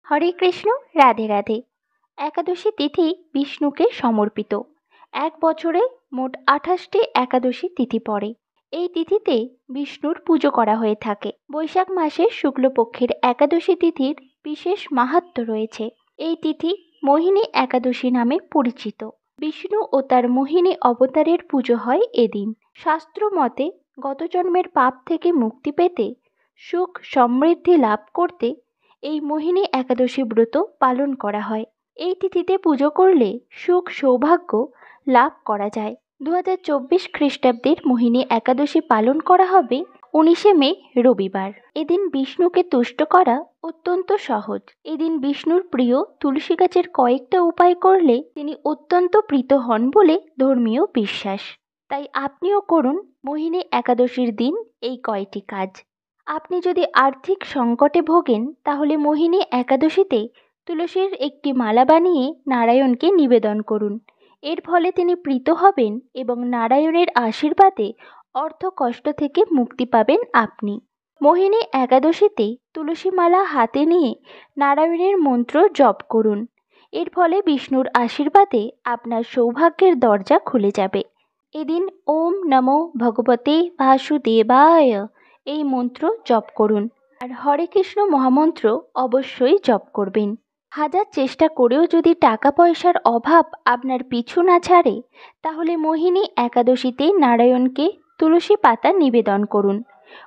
হরে কৃষ্ণ। রাধে রাধে। একাদশী তিথি বিষ্ণুকে সমর্পিত। এক বছরে মোট 28টি একাদশী তিথি পড়ে। এই তিথিতে বিষ্ণুর পুজো করা হয়ে থাকে। বৈশাখ মাসের শুক্লপক্ষের একাদশী তিথির বিশেষ মাহাত্ম্য রয়েছে। এই তিথি মোহিনী একাদশী নামে পরিচিত। বিষ্ণু ও তার মোহিনী অবতারের পুজো হয় এদিন। শাস্ত্র মতে গত জন্মের পাপ থেকে মুক্তি পেতে, সুখ সমৃদ্ধি লাভ করতে এই মোহিনী একাদশী ব্রত পালন করা হয়। এই তিথিতে পুজো করলে সুখ সৌভাগ্য লাভ করা যায়। 2024 খ্রিস্টাব্দের মোহিনী একাদশী পালন করা হবে 19শে মে রবিবার। এদিন বিষ্ণুকে তুষ্ট করা অত্যন্ত সহজ। এদিন বিষ্ণুর প্রিয় তুলসী গাছের কয়েকটা উপায় করলে তিনি অত্যন্ত প্রীত হন বলে ধর্মীয় বিশ্বাস। তাই আপনিও করুন মোহিনী একাদশীর দিন এই কয়টি কাজ। আপনি যদি আর্থিক সংকটে ভোগেন তাহলে মোহিনী একাদশীতে তুলসীর একটি মালা বানিয়ে নারায়ণকে নিবেদন করুন। এর ফলে তিনি প্রীত হবেন এবং নারায়ণের আশীর্বাদে অর্থ কষ্ট থেকে মুক্তি পাবেন আপনি। মোহিনী একাদশীতে তুলসী মালা হাতে নিয়ে নারায়ণের মন্ত্র জপ করুন। এর ফলে বিষ্ণুর আশীর্বাদে আপনার সৌভাগ্যের দরজা খুলে যাবে। এদিন ওম নমো ভগবতে বাসুদেবায় এই মন্ত্র জপ করুন। আর হরে কৃষ্ণ মহামন্ত্র অবশ্যই জপ করবেন। হাজার চেষ্টা করেও যদি টাকা পয়সার অভাব আপনার পিছু না ছাড়ে, তাহলে মোহিনী একাদশীতে নারায়ণকে তুলসী পাতা নিবেদন করুন।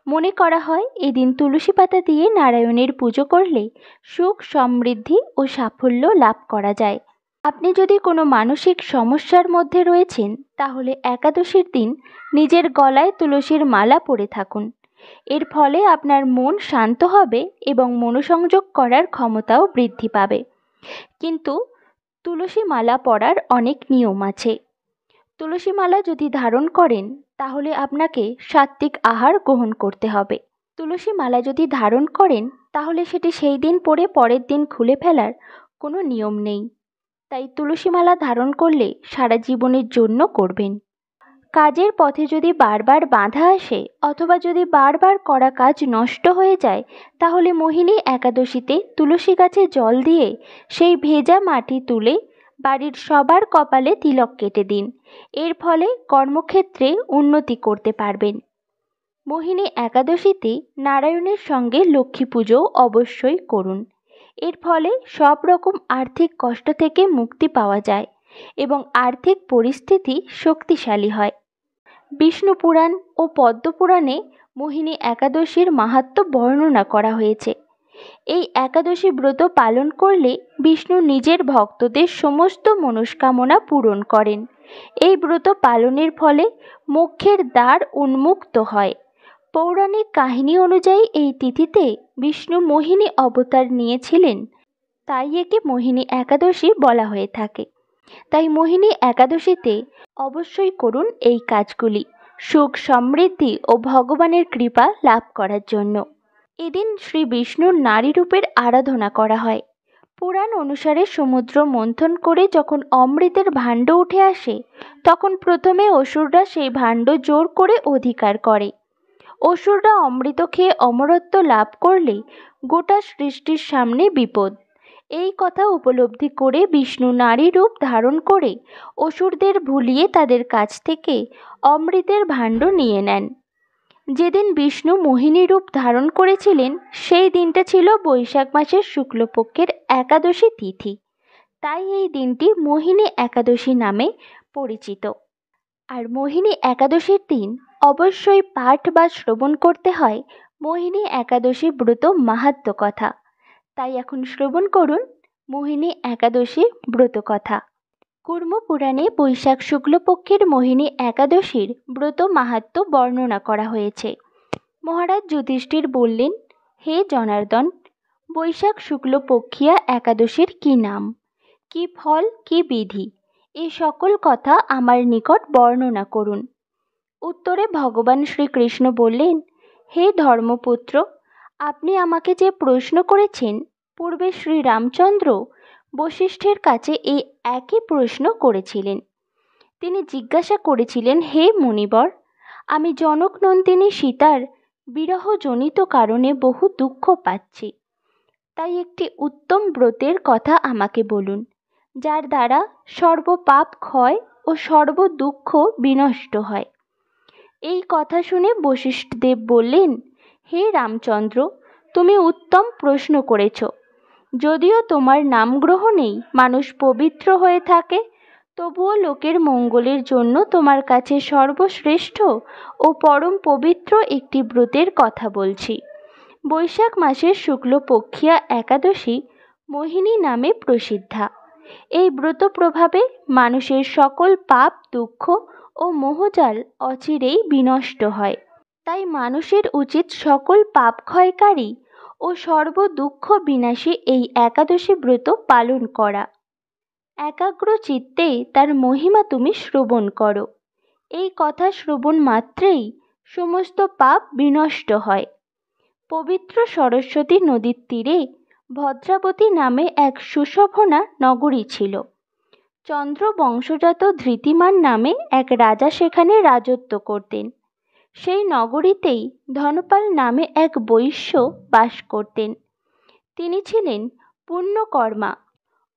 মনে করা হয় এদিন তুলসী পাতা দিয়ে নারায়ণের পুজো করলে সুখ সমৃদ্ধি ও সাফল্য লাভ করা যায়। আপনি যদি কোনো মানসিক সমস্যার মধ্যে রয়েছেন, তাহলে একাদশীর দিন নিজের গলায় তুলসীর মালা পরে থাকুন। এর ফলে আপনার মন শান্ত হবে এবং মনোসংযোগ করার ক্ষমতাও বৃদ্ধি পাবে। কিন্তু তুলসী মালা পরার অনেক নিয়ম আছে। তুলসী মালা যদি ধারণ করেন তাহলে আপনাকে সাত্ত্বিক আহার গ্রহণ করতে হবে। তুলসী মালা যদি ধারণ করেন তাহলে সেটি সেই দিন পরে পরের দিন খুলে ফেলার কোনো নিয়ম নেই। তাই তুলসী মালা ধারণ করলে সারা জীবনের জন্য করবেন। কাজের পথে যদি বারবার বাধা আসে অথবা যদি বারবার করা কাজ নষ্ট হয়ে যায়, তাহলে মোহিনী একাদশীতে তুলসী গাছে জল দিয়ে সেই ভেজা মাটি তুলে বাড়ির সবার কপালে তিলক কেটে দিন। এর ফলে কর্মক্ষেত্রে উন্নতি করতে পারবেন। মোহিনী একাদশীতে নারায়ণের সঙ্গে লক্ষ্মী পুজো অবশ্যই করুন। এর ফলে সব রকম আর্থিক কষ্ট থেকে মুক্তি পাওয়া যায় এবং আর্থিক পরিস্থিতি শক্তিশালী হয়। বিষ্ণু পুরাণ ও পদ্মপুরাণে মোহিনী একাদশীর মাহাত্ম্য বর্ণনা করা হয়েছে। এই একাদশী ব্রত পালন করলে বিষ্ণু নিজের ভক্তদের সমস্ত মনস্কামনা পূরণ করেন। এই ব্রত পালনের ফলে মোক্ষের দ্বার উন্মুক্ত হয়। পৌরাণিক কাহিনী অনুযায়ী এই তিথিতে বিষ্ণু মোহিনী অবতার নিয়েছিলেন, তাই একে মোহিনী একাদশী বলা হয়ে থাকে। তাই মোহিনী একাদশীতে অবশ্যই করুন এই কাজগুলি সুখ সমৃদ্ধি ও ভগবানের কৃপা লাভ করার জন্য। এদিন শ্রী বিষ্ণুর নারী রূপের আরাধনা করা হয়। পুরাণ অনুসারে সমুদ্র মন্থন করে যখন অমৃতের ভাণ্ড উঠে আসে, তখন প্রথমে অসুররা সেই ভাণ্ড জোর করে অধিকার করে। অসুররা অমৃত খেয়ে অমরত্ব লাভ করলে গোটা সৃষ্টির সামনে বিপদ। এই কথা উপলব্ধি করে বিষ্ণু নারী রূপ ধারণ করে অসুরদের ভুলিয়ে তাদের কাছ থেকে অমৃতের ভাণ্ড নিয়ে নেন। যেদিন বিষ্ণু মোহিনী রূপ ধারণ করেছিলেন সেই দিনটা ছিল বৈশাখ মাসের শুক্লপক্ষের একাদশী তিথি। তাই এই দিনটি মোহিনী একাদশী নামে পরিচিত। আর মোহিনী একাদশীর দিন অবশ্যই পাঠ বা শ্রবণ করতে হয় মোহিনী একাদশী ব্রত মাহাত্ম্য কথা। তাই এখন শ্রবণ করুন মোহিনী একাদশী ব্রত কথা। কুর্ম পুরাণে বৈশাখ শুক্লপক্ষের মোহিনী একাদশীর ব্রত মাহাত্ম্য বর্ণনা করা হয়েছে। মহারাজ যুধিষ্ঠির বললেন, হে জনার্দন, বৈশাখ শুক্লপক্ষিয়া একাদশীর কি নাম, কি ফল, কি বিধি, এই সকল কথা আমার নিকট বর্ণনা করুন। উত্তরে ভগবান শ্রীকৃষ্ণ বললেন, হে ধর্মপুত্র, আপনি আমাকে যে প্রশ্ন করেছেন, পূর্বে শ্রীরামচন্দ্র বশিষ্ঠের কাছে এই একই প্রশ্ন করেছিলেন। তিনি জিজ্ঞাসা করেছিলেন, হে মুনিবর, আমি জনকনন্দিনী সীতার বিরহজনিত কারণে বহু দুঃখ পাচ্ছি। তাই একটি উত্তম ব্রতের কথা আমাকে বলুন, যার দ্বারা সর্বপাপ ক্ষয় ও সর্বদুঃখ বিনষ্ট হয়। এই কথা শুনে বশিষ্ঠদেব বললেন, হে রামচন্দ্র, তুমি উত্তম প্রশ্ন করেছ। যদিও তোমার নাম গ্রহণেই মানুষ পবিত্র হয়ে থাকে, তবুও লোকের মঙ্গলের জন্য তোমার কাছে সর্বশ্রেষ্ঠ ও পরম পবিত্র একটি ব্রতের কথা বলছি। বৈশাখ মাসের শুক্লপক্ষিয়া একাদশী মোহিনী নামে প্রসিদ্ধা। এই ব্রত প্রভাবে মানুষের সকল পাপ দুঃখ ও মোহজাল অচিরেই বিনষ্ট হয়। তাই মানুষের উচিত সকল পাপ ক্ষয়কারী ও সর্বদুঃখ বিনাশী এই একাদশী ব্রত পালন করা। একাগ্র চিত্তে তার মহিমা তুমি শ্রবণ করো। এই কথা শ্রবণ মাত্রেই সমস্ত পাপ বিনষ্ট হয়। পবিত্র সরস্বতী নদীর তীরে ভদ্রাবতী নামে এক সুশোভনা নগরী ছিল। চন্দ্র বংশজাত ধৃতিমান নামে এক রাজা সেখানে রাজত্ব করতেন। সেই নগরীতেই ধনপাল নামে এক বৈশ্য বাস করতেন। তিনি ছিলেন পুণ্যকর্মা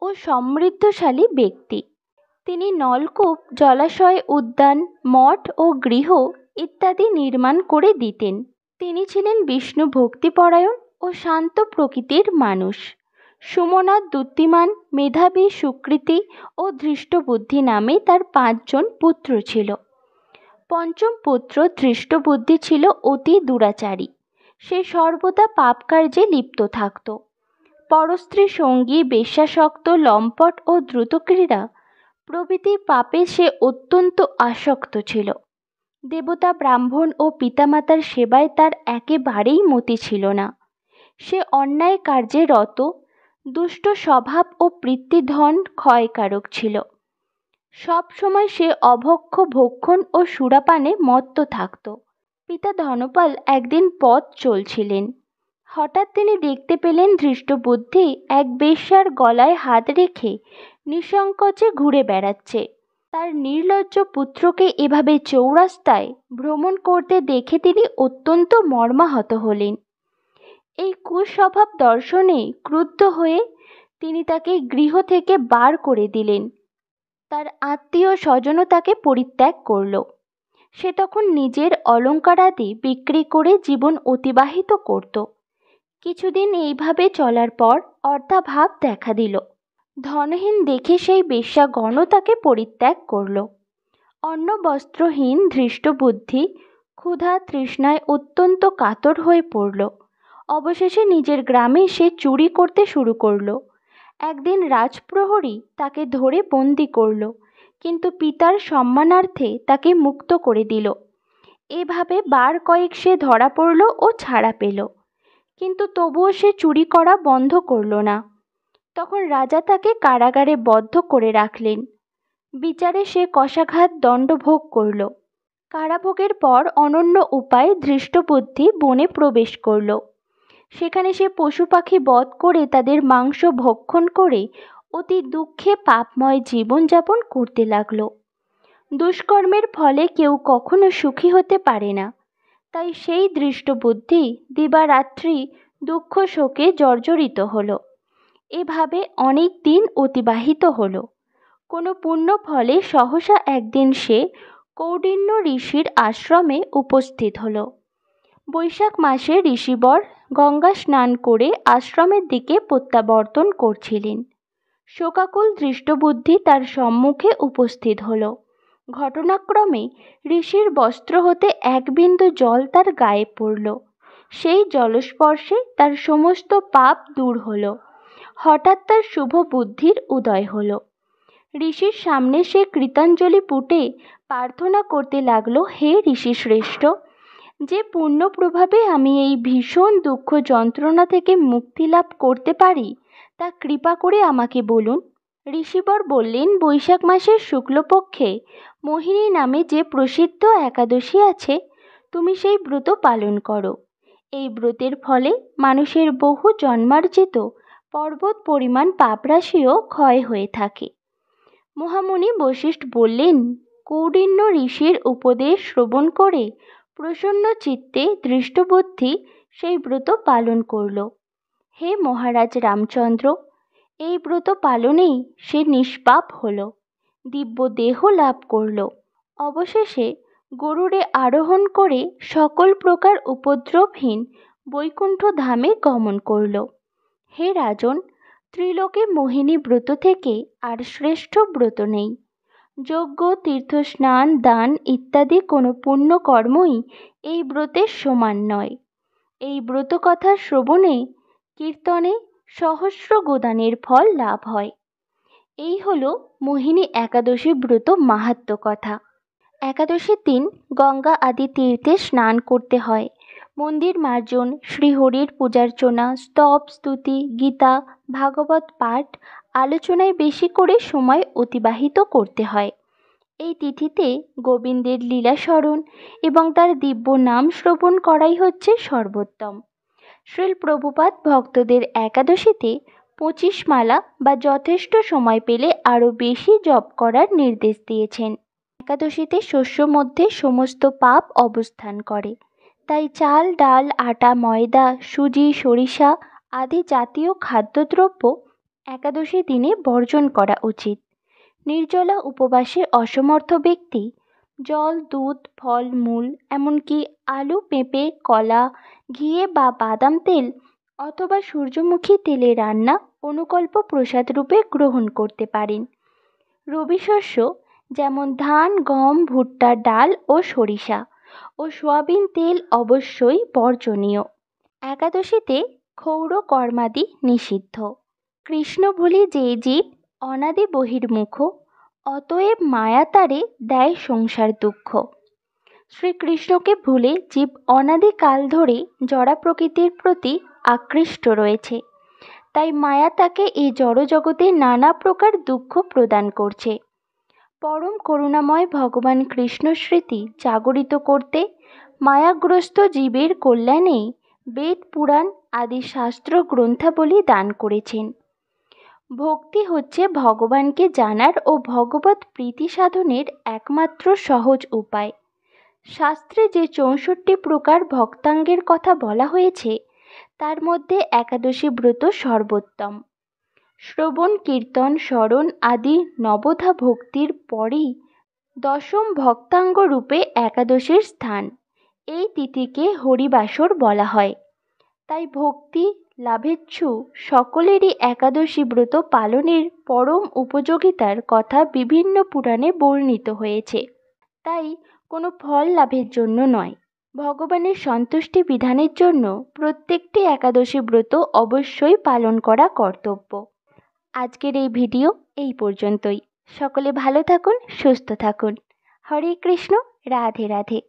ও সমৃদ্ধশালী ব্যক্তি। তিনি নলকূপ, জলাশয়, উদ্যান, মঠ ও গৃহ ইত্যাদি নির্মাণ করে দিতেন। তিনি ছিলেন বিষ্ণু ভক্তিপরায়ণ ও শান্ত প্রকৃতির মানুষ। সুমনাথ, দ্যুতিমান, মেধাবী, সুকৃতি ও ধৃষ্টবুদ্ধি নামে তার 5 জন পুত্র ছিল। পঞ্চম পুত্র ধৃষ্টবুদ্ধি ছিল অতি দুরাচারী। সে সর্বদা পাপ কার্যে লিপ্ত থাকত। পরস্ত্রী সঙ্গী, বেশ্যাসক্ত, লম্পট ও দ্রুতক্রীড়া প্রভৃতি পাপে সে অত্যন্ত আসক্ত ছিল। দেবতা, ব্রাহ্মণ ও পিতামাতার সেবায় তার একেবারেই মতি ছিল না। সে অন্যায় কার্যে রত, দুষ্ট স্বভাব ও পিতৃধন ক্ষয়কারক ছিল। সব সময় সে অভক্ষ ভক্ষণ ও সুরাপানে মত্ত থাকত। পিতা ধনপাল একদিন পথ চলছিলেন। হঠাৎ তিনি দেখতে পেলেন ধৃষ্টবুদ্ধি এক বেশ্যার গলায় হাত রেখে নিঃসংকোচে ঘুরে বেড়াচ্ছে। তার নির্লজ্জ পুত্রকে এভাবে চৌরাস্তায় ভ্রমণ করতে দেখে তিনি অত্যন্ত মর্মাহত হলেন। এই কুস্বভাব দর্শনে ক্রুদ্ধ হয়ে তিনি তাকে গৃহ থেকে বার করে দিলেন। তার আত্মীয় স্বজনও তাকে পরিত্যাগ করল। সে তখন নিজের অলঙ্কারাদি বিক্রি করে জীবন অতিবাহিত করত। কিছুদিন এইভাবে চলার পর অর্থাভাব দেখা দিল। ধনহীন দেখে সেই বেশ্যাগণও তাকে পরিত্যাগ করল। অন্ন বস্ত্রহীন ধৃষ্টবুদ্ধি ক্ষুধা তৃষ্ণায় অত্যন্ত কাতর হয়ে পড়ল। অবশেষে নিজের গ্রামে সে চুরি করতে শুরু করল। একদিন রাজপ্রহরী তাকে ধরে বন্দি করল, কিন্তু পিতার সম্মানার্থে তাকে মুক্ত করে দিল। এভাবে বার কয়েক সে ধরা পড়ল ও ছাড়া পেল, কিন্তু তবুও সে চুরি করা বন্ধ করল না। তখন রাজা তাকে কারাগারে বদ্ধ করে রাখলেন। বিচারে সে কশাঘাত দণ্ড ভোগ করল। কারাভোগের পর অনন্য উপায়ে ধৃষ্টবুদ্ধি বনে প্রবেশ করল। সেখানে সে পশু পাখি বধ করে তাদের মাংস ভক্ষণ করে অতি দুঃখে পাপময় জীবনযাপন করতে লাগল। দুষ্কর্মের ফলে কেউ কখনো সুখী হতে পারে না। তাই সেই ধৃষ্টবুদ্ধি দিবারাত্রি দুঃখ শোকে জর্জরিত হল। এভাবে অনেক দিন অতিবাহিত হল। কোনো পুণ্য ফলে সহসা একদিন সে কৌডিন্য ঋষির আশ্রমে উপস্থিত হল। বৈশাখ মাসে ঋষিবর গঙ্গা স্নান করে আশ্রমের দিকে প্রত্যাবর্তন করছিলেন। শোকাকুল ধৃষ্টবুদ্ধি তার সম্মুখে উপস্থিত হল। ঘটনাক্রমে ঋষির বস্ত্র হতে এক বিন্দু জল তার গায়ে পড়ল। সেই জলস্পর্শে তার সমস্ত পাপ দূর হল। হঠাৎ তার শুভ বুদ্ধির উদয় হল। ঋষির সামনে সে কৃতাঞ্জলি পুটে প্রার্থনা করতে লাগল, হে ঋষি শ্রেষ্ঠ, যে পুণ্য প্রভাবে আমি এই ভীষণ দুঃখ যন্ত্রণা থেকে মুক্তি লাভ করতে পারি তা কৃপা করে আমাকে বলুন। ঋষিবর বললেন, বৈশাখ মাসের শুক্লপক্ষে মোহিনী নামে যে প্রসিদ্ধ একাদশী আছে, তুমি সেই ব্রত পালন করো। এই ব্রতের ফলে মানুষের বহু জন্মার্জিত পর্বত পরিমাণ পাপরাশিও ক্ষয় হয়ে থাকে। মহামুনি বশিষ্ঠ বললেন, কৌডিন্য ঋষির উপদেশ শ্রবণ করে প্রসন্ন চিত্তে ধৃষ্টবুদ্ধি সেই ব্রত পালন করল। হে মহারাজ রামচন্দ্র, এই ব্রত পালনেই সে নিষ্পাপ হল, দিব্য দেহ লাভ করল। অবশেষে গরুড়ে আরোহণ করে সকল প্রকার উপদ্রবহীন বৈকুণ্ঠ ধামে গমন করল। হে রাজন, ত্রিলোকে মোহিনী ব্রত থেকে আর শ্রেষ্ঠ ব্রত নেই। যজ্ঞ, তীর্থ, স্নান, দান ইত্যাদি কোনো পুণ্যকর্মই এই ব্রতের সমান নয়। এই ব্রত কথা শ্রবণে, কীর্তনে সহস্র গোদানের ফল লাভ হয়। এই হলো মোহিনী একাদশী ব্রত মাহাত্ম্য কথা। একাদশীর দিন গঙ্গা আদি তীর্থে স্নান করতে হয়। মন্দির মার্জন, শ্রীহরির পূজার্চনা, স্তব, স্তুতি, গীতা, ভাগবত পাঠ, আলোচনায় বেশি করে সময় অতিবাহিত করতে হয়। এই তিথিতে গোবিন্দের লীলা স্মরণ এবং তার দিব্য নাম শ্রবণ করাই হচ্ছে সর্বোত্তম। শ্রীল প্রভুপাদ ভক্তদের একাদশীতে 25 মালা বা যথেষ্ট সময় পেলে আরও বেশি জপ করার নির্দেশ দিয়েছেন। একাদশীতে শস্য মধ্যে সমস্ত পাপ অবস্থান করে, তাই চাল, ডাল, আটা, ময়দা, সুজি, সরিষা আদি জাতীয় খাদ্যদ্রব্য একাদশী দিনে বর্জন করা উচিত। নির্জলা উপবাসে অসমর্থ ব্যক্তি জল, দুধ, ফল, মূল এমনকি আলু, পেঁপে, কলা, ঘিয়ে বা বাদাম তেল অথবা সূর্যমুখী তেলে রান্না অনুকল্প প্রসাদ রূপে গ্রহণ করতে পারেন। রবি শস্য যেমন ধান, গম, ভুট্টা, ডাল ও সরিষা ও সয়াবিন তেল অবশ্যই বর্জনীয়। একাদশীতে ক্ষৌর কর্মাদি নিষিদ্ধ। কৃষ্ণ ভুলি যে জীব অনাদি বহির্মুখ, অতএব মায়া তারে দেয় সংসার দুঃখ। শ্রীকৃষ্ণকে ভুলে জীব অনাদিকাল ধরে জড়া প্রকৃতির প্রতি আকৃষ্ট রয়েছে, তাই মায়া তাকে এই জড়জগতে নানা প্রকার দুঃখ প্রদান করছে। পরম করুণাময় ভগবান কৃষ্ণ স্মৃতি জাগরিত করতে মায়াগ্রস্ত জীবের কল্যাণে বেদ, পুরাণ আদি শাস্ত্র গ্রন্থাবলী দান করেছেন। ভক্তি হচ্ছে ভগবানকে জানার ও ভগবত প্রীতি সাধনের একমাত্র সহজ উপায়। শাস্ত্রে যে 64 প্রকার ভক্তাঙ্গের কথা বলা হয়েছে তার মধ্যে একাদশী ব্রত সর্বোত্তম। শ্রবণ, কীর্তন, স্মরণ আদি নবধা ভক্তির পরই দশম ভক্তাঙ্গ রূপে একাদশীর স্থান। এই তিথিকে হরিবাসর বলা হয়। তাই ভক্তি লাভেচ্ছু সকলেরই একাদশী ব্রত পালনের পরম উপযোগিতার কথা বিভিন্ন পুরাণে বর্ণিত হয়েছে। তাই কোনো ফল লাভের জন্য নয়, ভগবানের সন্তুষ্টি বিধানের জন্য প্রত্যেকটি একাদশী ব্রত অবশ্যই পালন করা কর্তব্য। আজকের এই ভিডিও এই পর্যন্তই। সকলে ভালো থাকুন, সুস্থ থাকুন। হরে কৃষ্ণ, রাধে রাধে।